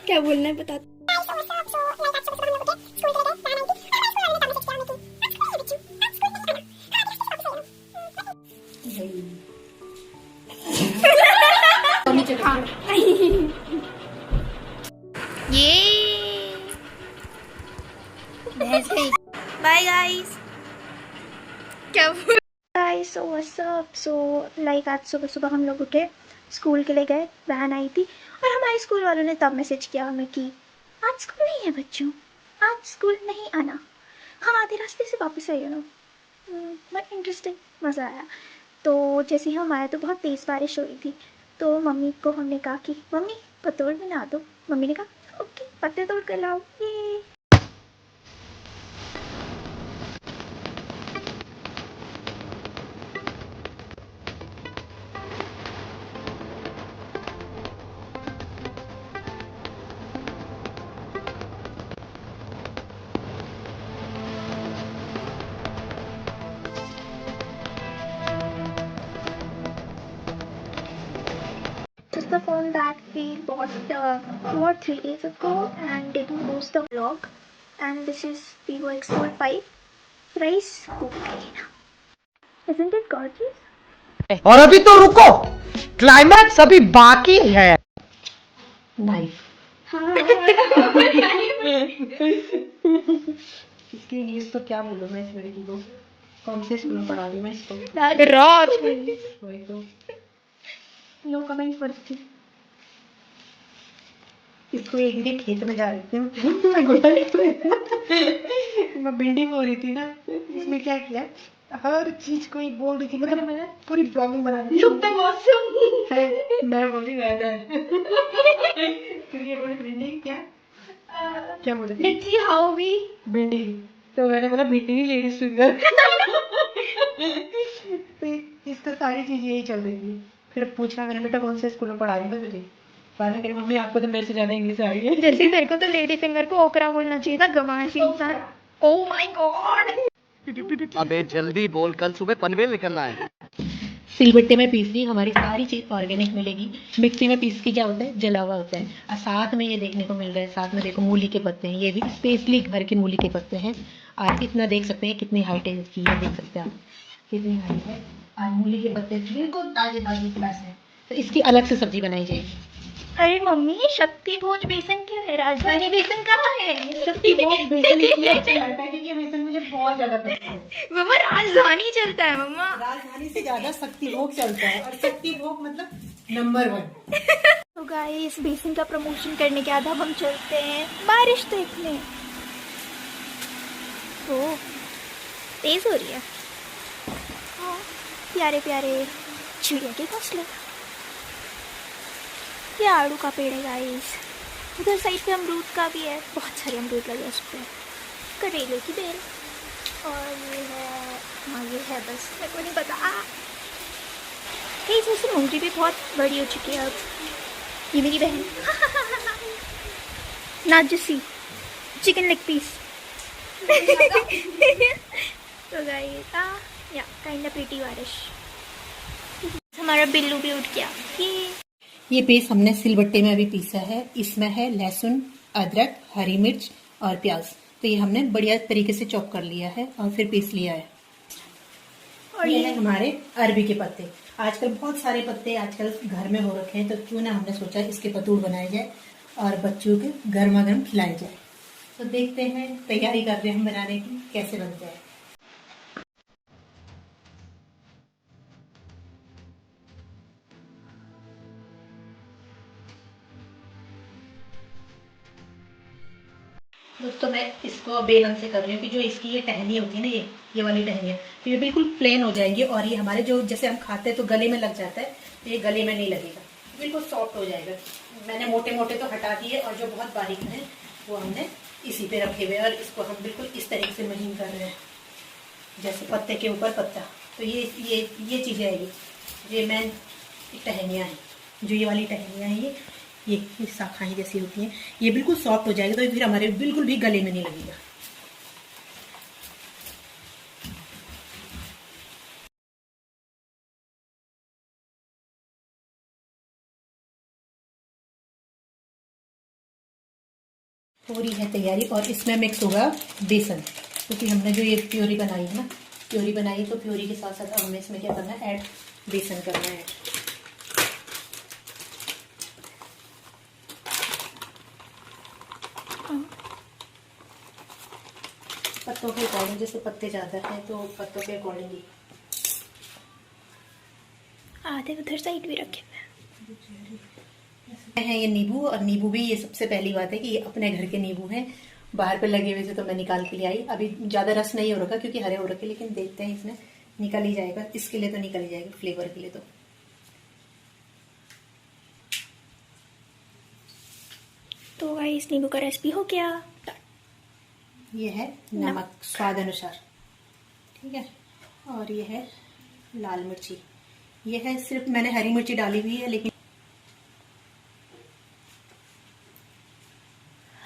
क्या बोलना है बता। ये बाय गाइस। क्या guys, so what's up. So like आज सुबह सुबह हम लोग उठे, स्कूल के लिए गए, वैन आई थी और हमारे स्कूल वालों ने तब मैसेज किया हमें कि आज स्कूल नहीं है बच्चों, आज स्कूल नहीं आना। हम आधे रास्ते से वापस आए ना, बट इंटरेस्टिंग, मज़ा आया। तो जैसे ही हम आए तो बहुत तेज़ बारिश हो रही थी, तो मम्मी को हमने कहा कि मम्मी पतोड़ बना दो। मम्मी ने कहा ओके पत्ते तोड़ कर लाओ। ये This is the phone that we bought 3 days ago and didn't post the vlog. And this is Vivo X4 5 price cookie. Isn't it gorgeous? और अभी तो रुको, क्लाइमैक्स अभी बाकी है। नाइफ इसके लिए तो क्या बोलूं मैं इस लड़की को, कौन से स्कूल में पढ़ा रही मैं इसको। रात वही तो नो कमेंट करती। इसको एक दिन खेत में जा रही थी मैं बिल्डिंग हो रही थी ना, इसमें क्या किया, हर चीज को ही बोल रही थी, मतलब मैंने पूरी ब्लॉगिंग बना दी। मैं बोली क्योंकि बोले बिल्डिंग क्या बोले थी, हाउ भी बिल्डिंग, तो मैंने बोला बिल्डिंग लेडीज फिंगर तो इस तो सारी चीजें यही चल रही थी। फिर पूछा मैंने, बेटा कौन से स्कूल में पढ़ा रही है तुझे, बात करी मम्मी आपको तो मेरे से ज्यादा इंग्लिश आ रही है। जैसे मेरे को तो लेडी फिंगर को ओकरा बोलना चाहिए था, गवासी इंसान। Oh my God. अबे जल्दी बोल, कल सुबह पनवेल निकलना है। सिलबट्टे में पीस ली, हमारी सारी चीज़ ऑर्गेनिक मिलेगी। मिक्सी में पीस के क्या होता है, जला हुआ होता है। और साथ में ये देखने को मिल रहा है, साथ में देखो मूली के पत्ते हैं, ये भी स्पेशली घर के मूली के पत्ते हैं। और इतना देख सकते हैं कितनी हाइट है इसकी, ये देख सकते हैं आप कितनी हाइट है। और मूली के पत्ते बिल्कुल ताजे ताजे फ्रेश हैं, तो इसकी अलग से सब्जी बनाई जाएगी। अरे मम्मी, शक्ति भोज बेसन क्या है? राजधानी बेसन कहाँ है? शक्ति बहुत बेसन इसलिए अच्छा लगता है क्योंकि ये बेसन मुझे बहुत ज़्यादा पसंद है। मम्मा राजधानी चलता है मम्मा। राजधानी से ज़्यादा शक्ति भोग चलता है, और शक्ति भोग मतलब नंबर 1। तो गाइस, बेसन का प्रमोशन करने के बाद अब हम चलते हैं बारिश देखने। ओ तेज हो रही है। हाँ, प्यारे प्यारे चिड़िया के घोंसले। ये आड़ू का पेड़ है गाइस। उधर साइड पे अमरूद का भी है, बहुत सारे अमरूद लगे उस पर। करेले की बेल, और ये है, हाँ ये है, बस मेरे को नहीं पता। कई जैसे मूंगरी भी बहुत बड़ी हो चुकी है अब। ये मेरी बहन नाजुसी चिकन लेग पीस। तो गाइस या काइंड ऑफ प्रीटी बारिश। हमारा बिल्लू भी उठ गया। ये पेस्ट हमने सिलबट्टे में अभी पीसा है। इसमें है लहसुन, अदरक, हरी मिर्च और प्याज। तो ये हमने बढ़िया तरीके से चॉप कर लिया है और फिर पीस लिया है। और ये है हमारे अरबी के पत्ते। आजकल बहुत सारे पत्ते आजकल घर में हो रखे हैं, तो क्यों ना हमने सोचा इसके पतूड़ बनाए जाए और बच्चों के गर्मा गर्म खिलाए जाए। तो देखते हैं, तैयारी कर रहे हैं हम बनाने की, कैसे बनते हैं। दोस्तों मैं इसको बेलन से कर रही हूँ कि जो इसकी ये टहनी होती है ना, ये वाली टहनियाँ, तो ये बिल्कुल प्लेन हो जाएंगी। और ये हमारे जो जैसे हम खाते हैं तो गले में लग जाता है, तो ये गले में नहीं लगेगा, बिल्कुल सॉफ्ट हो जाएगा। मैंने मोटे मोटे तो हटा दिए और जो बहुत बारीक है वो हमने इसी पे रखे हुए हैं। और इसको हम बिल्कुल इस तरीके से महीन कर रहे हैं, जैसे पत्ते के ऊपर पत्ता। तो ये चीज़ें आएगी, ये मेन टहनियाँ हैं, जो ये वाली टहनियाँ हैं, ये शाखाएं जैसी होती हैं, ये बिल्कुल सॉफ्ट हो जाएगा, तो फिर हमारे बिल्कुल भी गले में नहीं लगेगा। हो रही है तैयारी और इसमें मिक्स होगा बेसन, क्योंकि हमने जो ये प्योरी बनाई है ना, प्योरी बनाई तो प्योरी के साथ साथ अब हमें इसमें क्या करना है, ऐड बेसन करना है। पत्तों के अकॉर्डिंग, जैसे पत्ते ज़्यादा हैं तो पत्तों के अकॉर्डिंग ही। आधे उधर साइड भी रखे है ये नींबू, और नींबू भी ये सबसे पहली बात है कि ये अपने घर के नींबू हैं, बाहर पे लगे हुए थे तो मैं निकाल के ले आई। अभी ज़्यादा रस नहीं हो रखा क्योंकि हरे हो रखे, लेकिन देखते हैं इसमें निकल ही जाएगा, इसके लिए तो निकल ही जाएगा, फ्लेवर के लिए। तो गाइस नींबू का रेसिपी हो गया। ये है नमक स्वाद अनुसार, ठीक है, और ये है लाल मिर्ची, ये है सिर्फ मैंने हरी मिर्ची डाली हुई है, लेकिन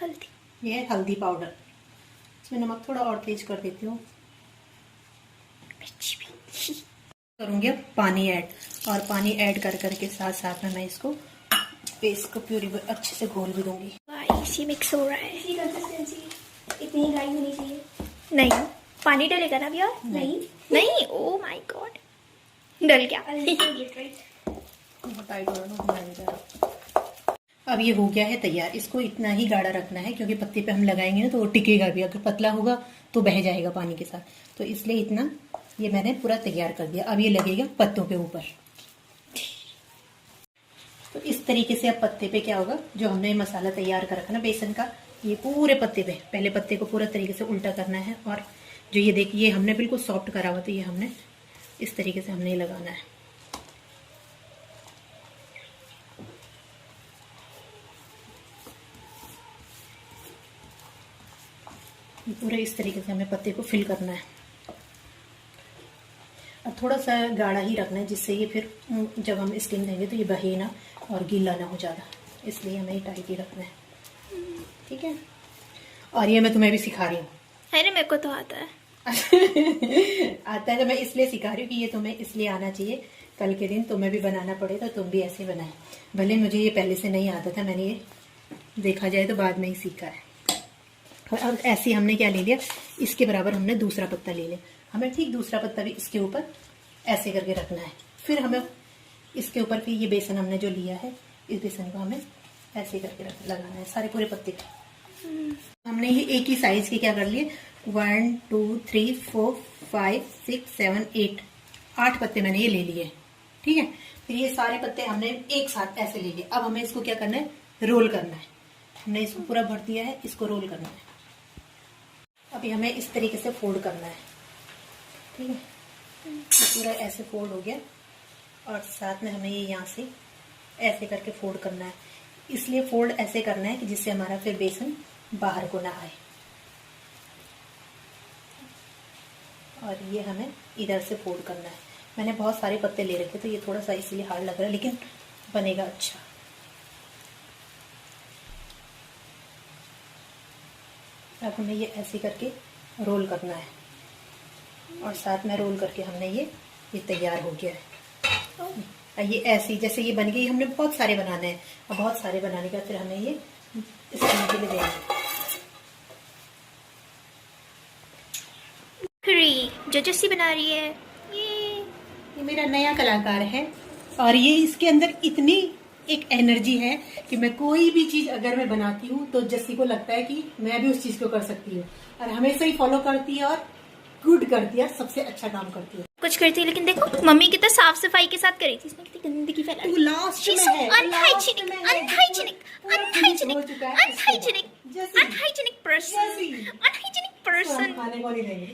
हल्दी, ये है हल्दी पाउडर। इसमें नमक थोड़ा और तेज कर देती हूँ, मिर्ची भी करूँगी अब पानी ऐड, और पानी ऐड कर करके साथ साथ में मैं इसको पेस्ट को प्यूरी अच्छे से घोल भी दूंगी। गाइस ये मिक्स हो रहा है, इसी कंसिस्टेंसी, इतनी ड्राई होनी चाहिए। नहीं पानी डलेगा ना अभी और? नहीं नहीं, ओ माय गॉड, डल गया। अब ये हो गया है तैयार। इसको इतना ही गाढ़ा रखना है क्योंकि पत्ते पे हम लगाएंगे ना तो वो टिकेगा भी, अगर पतला होगा तो बह जाएगा पानी के साथ, तो इसलिए इतना ये मैंने पूरा तैयार कर दिया। अब ये लगेगा पत्तों के ऊपर। तो इस तरीके से अब पत्ते पे क्या होगा, जो हमने मसाला तैयार कर रखा ना बेसन का, ये पूरे पत्ते पे, पहले पत्ते को पूरा तरीके से उल्टा करना है, और जो ये देखिए हमने बिल्कुल सॉफ्ट करा हुआ, तो ये हमने इस तरीके से हमने लगाना है। पूरे इस तरीके से हमें पत्ते को फिल करना है। अब थोड़ा सा गाढ़ा ही रखना है, जिससे ये फिर जब हम स्टीम देंगे तो ये बहे ना और गीला ना हो ज़्यादा, इसलिए हमें ये टाइट ही रखना है, ठीक है। और ये मैं तुम्हें भी सिखा रही हूँ। अरे मेरे को तो आता है। आता है तो मैं इसलिए सिखा रही हूँ कि ये तुम्हें इसलिए आना चाहिए, कल के दिन तुम्हें भी बनाना पड़े तो तुम भी ऐसे बनाए। भले मुझे ये पहले से नहीं आता था, मैंने ये देखा जाए तो बाद में ही सीखा है। और अब ऐसे हमने क्या ले लिया, इसके बराबर हमने दूसरा पत्ता ले लिया, हमें ठीक दूसरा पत्ता भी इसके ऊपर ऐसे करके रखना है। फिर हमें इसके ऊपर फिर ये बेसन हमने जो लिया है, इस बेसन को हमें ऐसे करके लगाना है सारे पूरे पत्ते पे। हमने ये एक ही साइज के क्या कर लिए, 1 2 3 4 5 6 7 8 8 पत्ते मैंने ये ले लिए, ठीक है। फिर ये सारे पत्ते हमने एक साथ ऐसे ले लिए। अब हमें इसको क्या करना है, रोल करना है। हमने इसको पूरा भर दिया है, इसको रोल करना है। अभी हमें इस तरीके से फोल्ड करना है, ठीक है। पूरा ऐसे फोल्ड हो गया, और साथ में हमें ये यहाँ से ऐसे करके फोल्ड करना है। इसलिए फोल्ड ऐसे करना है कि जिससे हमारा फिर बेसन बाहर को ना आए। और ये हमें इधर से फोल्ड करना है। मैंने बहुत सारे पत्ते ले रखे तो ये थोड़ा सा इसलिए हार्ड लग रहा है, लेकिन बनेगा अच्छा। अब हमें ये ऐसे करके रोल करना है, और साथ में रोल करके हमने ये तैयार हो गया है। ये ऐसे जैसे ये बन गई, हमने बहुत सारे बनाने हैं, और बहुत सारे बनाने के बाद फिर हमें ये स्टीम के लिए देना है। जो जस्सी बना रही है, ये मेरा नया कलाकार है, और ये इसके अंदर इतनी एक एनर्जी है कि मैं कोई भी चीज अगर मैं बनाती हूँ तो जस्सी को लगता है कि मैं भी उस चीज को कर सकती हूँ, और हमेशा ही फॉलो करती है और गुड करती है, सबसे अच्छा काम करती है। कुछ करती है, लेकिन देखो मम्मी कितना साफ सफाई के साथ करी थी, इसमें कितनी गंदगी फैला तू लास्ट में है, unhygienic unhygienic unhygienic unhygienic unhygienic person खाने को नहीं देंगे।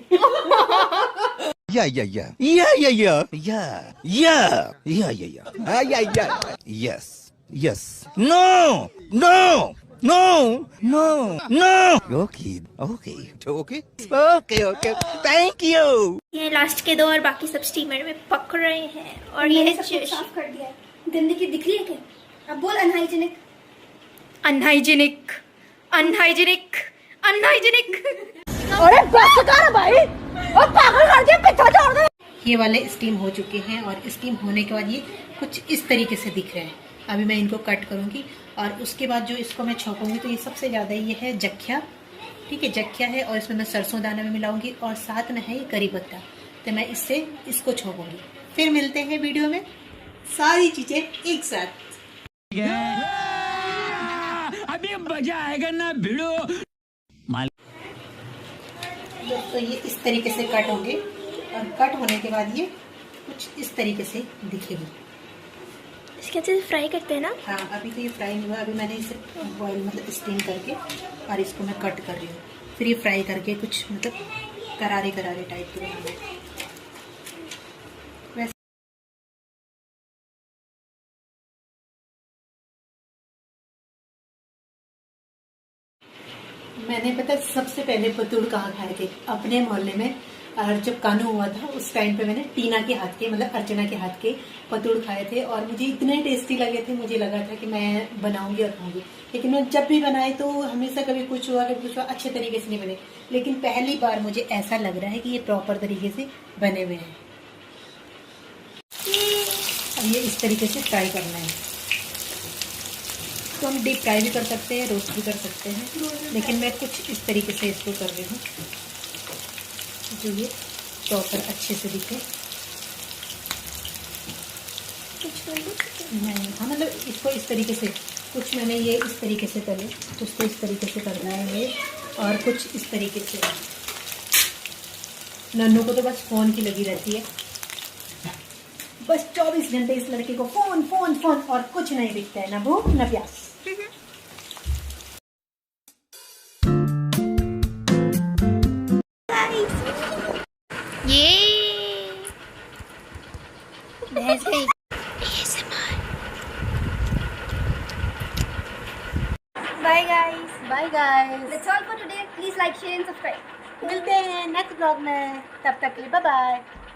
Yes. No. Okay. Thank you. ये लास्ट के दो और बाकी सब स्टीमर में पक रहे हैं, और ये साफ कर दिया है। गंदगी दिख रही है क्या? अब बोल अनहाइजीनिक अनहाइजीनिक अनहाइजीनिक अनहाइजीनिक। अरे बस कर भाई, और पागल कर दिया, पीछे छोड़ दे। ये वाले स्टीम हो चुके हैं, और स्टीम होने के बाद ये कुछ इस तरीके से दिख रहे हैं। अभी मैं इनको कट करूँगी और उसके बाद जो इसको मैं छौंकूँगी तो ये सबसे ज़्यादा ये है जख्या, ठीक है, जख्या है और इसमें मैं सरसों दाना भी मिलाऊंगी और साथ में है ये करी पत्ता। तो मैं इससे इसको छौंकूँगी। फिर मिलते हैं वीडियो में सारी चीज़ें एक साथ। अभी मजा आएगा ना भिड़ो। दोस्तों ये इस तरीके से कट होंगे और कट होने के बाद ये कुछ इस तरीके से दिखेगी। इसके अच्छे से फ्राई करते हैं ना। हाँ, अभी तो ये फ्राई नहीं हुआ, अभी मैंने इसे बॉयल मतलब स्टीम करके और इसको मैं कट कर रही हूँ। फिर ये फ्राई करके कुछ मतलब करारे करारे टाइप के बनाना है। वैसे मैंने पता सबसे पहले पतुड़ कहाँ खाए थे, अपने मोहल्ले में। और जब कानू हुआ था उस टाइम पे मैंने टीना के हाथ के मतलब अर्चना के हाथ के पतुड़ खाए थे और मुझे इतने टेस्टी लगे थे, मुझे लगा था कि मैं बनाऊंगी और खाऊंगी। लेकिन मैं जब भी बनाए तो हमेशा कभी कुछ हुआ कभी कुछ हुआ, अच्छे तरीके से नहीं बने। लेकिन पहली बार मुझे ऐसा लग रहा है कि ये प्रॉपर तरीके से बने हुए हैं। अब ये इस तरीके से फ्राई करना है। तो हम डीप फ्राई भी कर सकते हैं, रोस्ट भी कर सकते हैं, लेकिन मैं कुछ इस तरीके से इसको कर रही हूँ जो ये प्रॉपर अच्छे से दिखे। नहीं, हाँ मतलब इसको इस तरीके से, कुछ मैंने ये इस तरीके से तले, कुछ तो इस तरीके से करना है ये, और कुछ इस तरीके से। नन्नू को तो बस फ़ोन की लगी रहती है, बस 24 घंटे इस लड़के को फोन फोन फोन और कुछ नहीं दिखता है, ना भूख ना प्यास। ये bye guys. Bye guys, That's all for today. Please like, share and subscribe. मिलते हैं नेक्स्ट ब्लॉग में, तब तक के लिए बाय बाय।